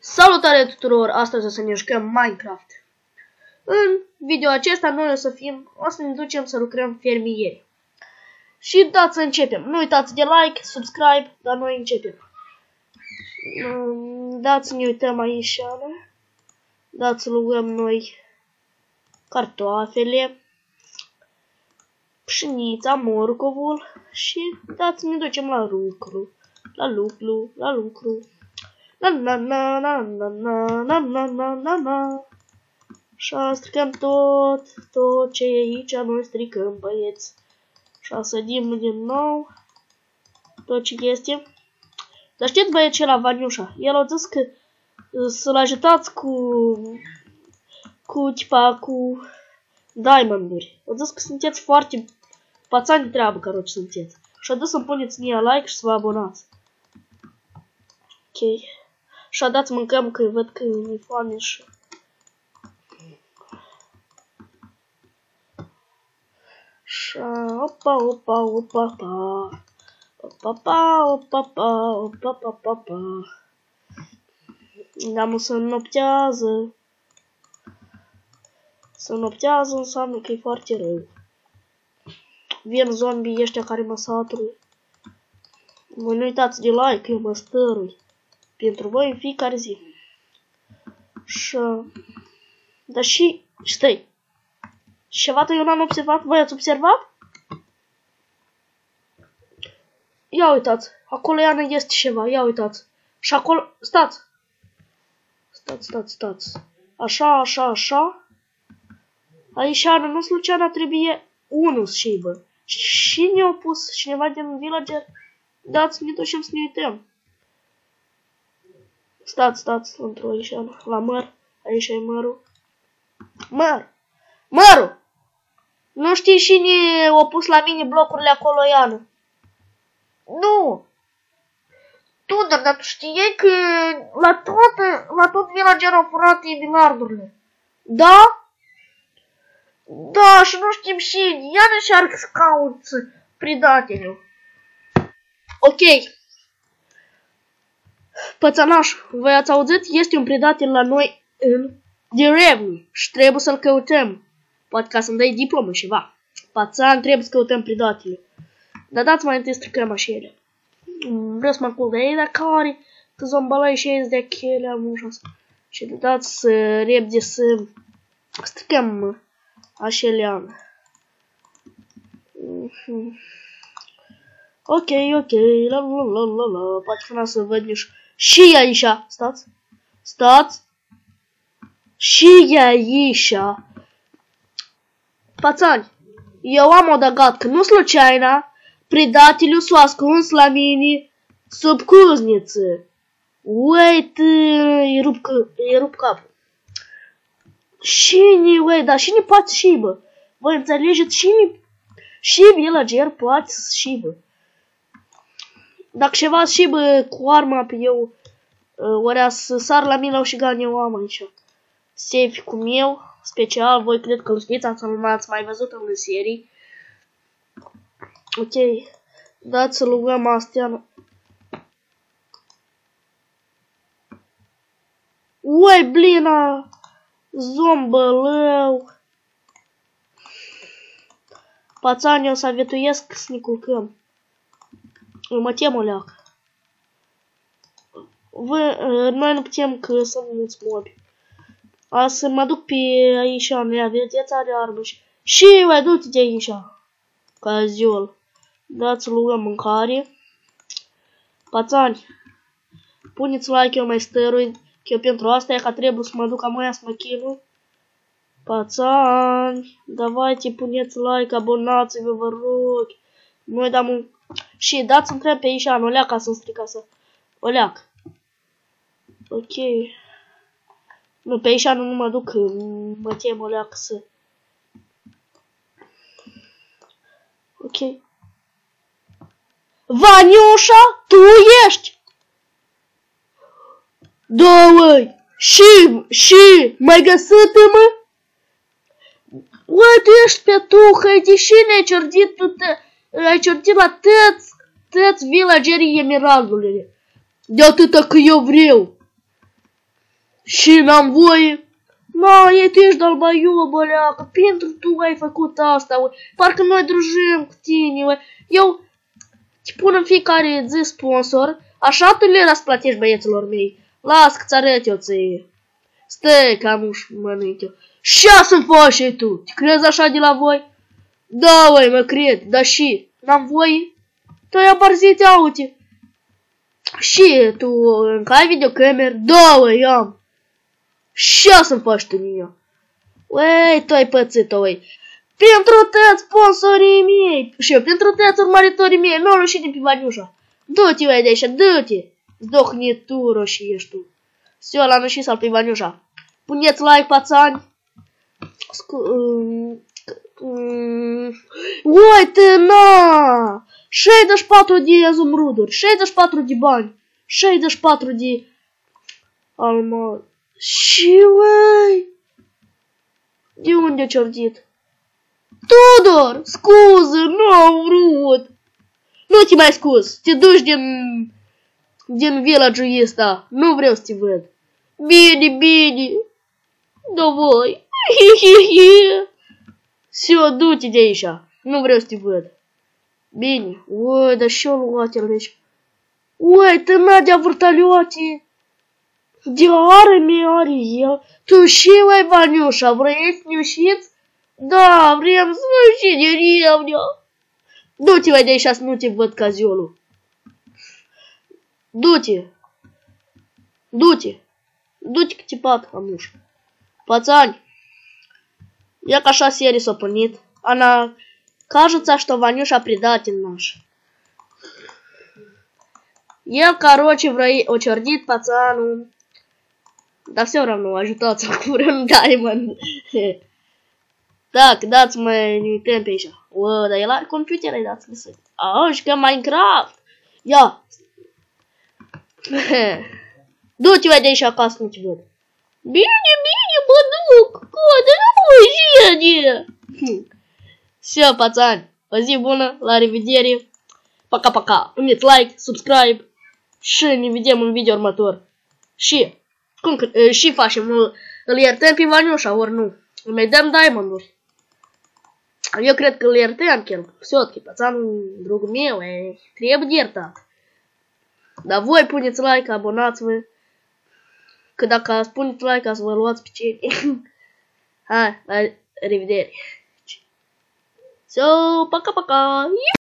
Salutare tuturor! Astăzi o să ne jucăm Minecraft. În video acesta noi o să ne ducem să lucrăm fermieri. Și dați să începem. Nu uitați de like, subscribe, dar noi începem. Dați să ne uităm aici. Dați să luăm noi cartoafele, pșenița, morcovul și dați să ne ducem la lucru. La lucru. Și stricăm tot ce e aici, noi stricăm, băieți. Și sădim din nou tot ce este. Dar știți, băieți, ce la Vaniușa? El a zis că să-l ajutați cu diamonduri. A zis că sunteți foarte pațani de treabă, căroci sunteți. Și a zis să-mi puneți mie like și să vă abonați. Ok. Și dați mâncăm, că văd că e foame și... Și... Opa. Dar să noptează. Să noptează înseamnă că e foarte rău. Vin zombii ăștia care mă satură. Nu uitați de like, eu mă stărui. Pentru voi în fiecare zi. Și... Dar și... Stai. Ceva eu n-am observat? Voi ați observat? Ia uitați. Acolo iară este ceva. Ia uitați. Și acolo... Stați. Stați. Așa. Aici iară nu Luciana trebuie unul și bă. Și ne-a pus cineva din villager. Dați să ne ducem să ne uităm. Stați, într-o aici, la măr. Aici e mărul. Mărul! Nu știi cine a pus la mine blocurile acolo, Iana? Nu! Tu, dar tu știai că la tot villager au furat miliardurile. Da? Da, și nu știm și ea ne încearcă să cauți predatorul. Ok. Pățănaș, voi ați auzit? Este un predator la noi în Direvni și trebuie să-l căutăm. Poate ca să-mi dai diplomă ceva. Pățan, trebuie să căutăm predatorii. Dar dați mai întâi stricăm așa ele. Vreau să mă culc de ei, dar care? Că zombalai și ei de achele am ușas. Și dați să repede să stricăm așa ele. Ok. La. Poate că n-a să văd nici. Și aici. Stați. Și aici. Pațani, eu am adăugat că nu sluceaina, predatilul s-a ascuns la mine sub cuzniță. Uite, îi rup capul. Dar cine poate și bă? Voi înțelegeți și villager poate și bă. Dacă ceva și bă cu arma pe eu, orea să sar la mine și gan eu am aici. Safe cum eu, special, voi cred că îl știți, ați mai văzut în serii. Ok, dați să luăm astea. Uai, blina! Zombălău! Pațani, o să avetuiesc să ne culcăm. Mă tem o leacă. Noi nu putem că sunt mulți mobi. Să mă duc pe aici, vedeți, are armă și mai du-te de aici, caziol. Dați luăm mâncare. Pațani, puneți like, eu mai stărui, că eu pentru asta e că trebuie să mă duc amâia să mă chinui. Pațani, давайте puneți like, abonați-vă, vă rog. Noi dăm un... Și dați să întreb pe aici, o leacă să-mi stric asta. O leacă. Ok. Nu, pe aici nu mă duc, mă tem o leacă să... Ok. Vaniușa, tu ești! Doi! Și, mai găsit-mă? Ui, tu ești pe tu, hai de cine ai ciordit la tăți villagerii emeraldurile? De atâta că eu vreau. Și n-am voie. Na, ei tu ești dalbaiu, băleacă, pentru tu ai făcut asta, ue. Parcă noi drujim cu tine, ue. Eu te pun în fiecare zi sponsor, așa tu le răsplătești băieților mei. Las că-ți arăt eu ție. Stai, cam uși mănânc eu. Și să-mi faci și tu, te crezi așa de la voi? Da, ue, mă cred, dar și, n-am voie? Tu ai aparzite, uite. Și tu încă ai videocameră? Da, ue, am. Și să-mi faci tu din ea. Ui, tu ai pățit-o, ui. Pentru tăți sponsorii mei și eu pentru tăți urmăritorii mei, nu rușine pe Vaniușa. Du-te, ui, de aici, du-te. Zdohni tu, roșie ești tu. Все, l-am ieșit să-l pe Vaniușa. Puneți like, pațani. Uite, na! 64 de azumruduri, 64 de bani, 64 de alma. Și, uai! De unde a ciordit? Tudor! Scuză, nu am vrut! Nu te mai scuz! Te duci din village-ul ăsta. Nu vreau să te văd. Bine, bine! Da voi! Все, du-te de aici. Nu vreau să te văd. Bine. Ui, dar și-o luat-l aici. Ui, tănadea vârtalioate! De are el. Tu și ui, Vaniușa, vrei să ne ușiți? Da, vrem să ușim de revnea. Du-te, ui, de aici să nu te văd caziolul. Du-te. Du-te. Du-te că te pat, amuș. Пацань, я каша серии сопонит. Она кажется, что Ванюша предатель наш. Я, короче, очердит пацану. Да все равно, ажитаться курим даймонд. Так, dați mai tempe aici. O, dar e la computer, dați lăsări. A, jucăm Minecraft. Ia. Du-te, vai de aici acasă, nu te văd. Bine, bine, mă duc. Coadă, nu mă jede. Все, пацан, o zi bună, la revedere. Пока-пока. Puneți like, subscribe și ne vedem în video următor. Și, cum că, și facem, îl iertăm pe Vaniușa, ori nu. Îl mai dăm diamond-uri. Eu cred că îl iertăm chiar. Все-таки, пацанul, dragul meu, trebuie de iertat. Dar voi puneți like, abonați-vă. Că dacă ați puneți like, să vă luați pe cei. Hai, la revedere. So, пока-пока.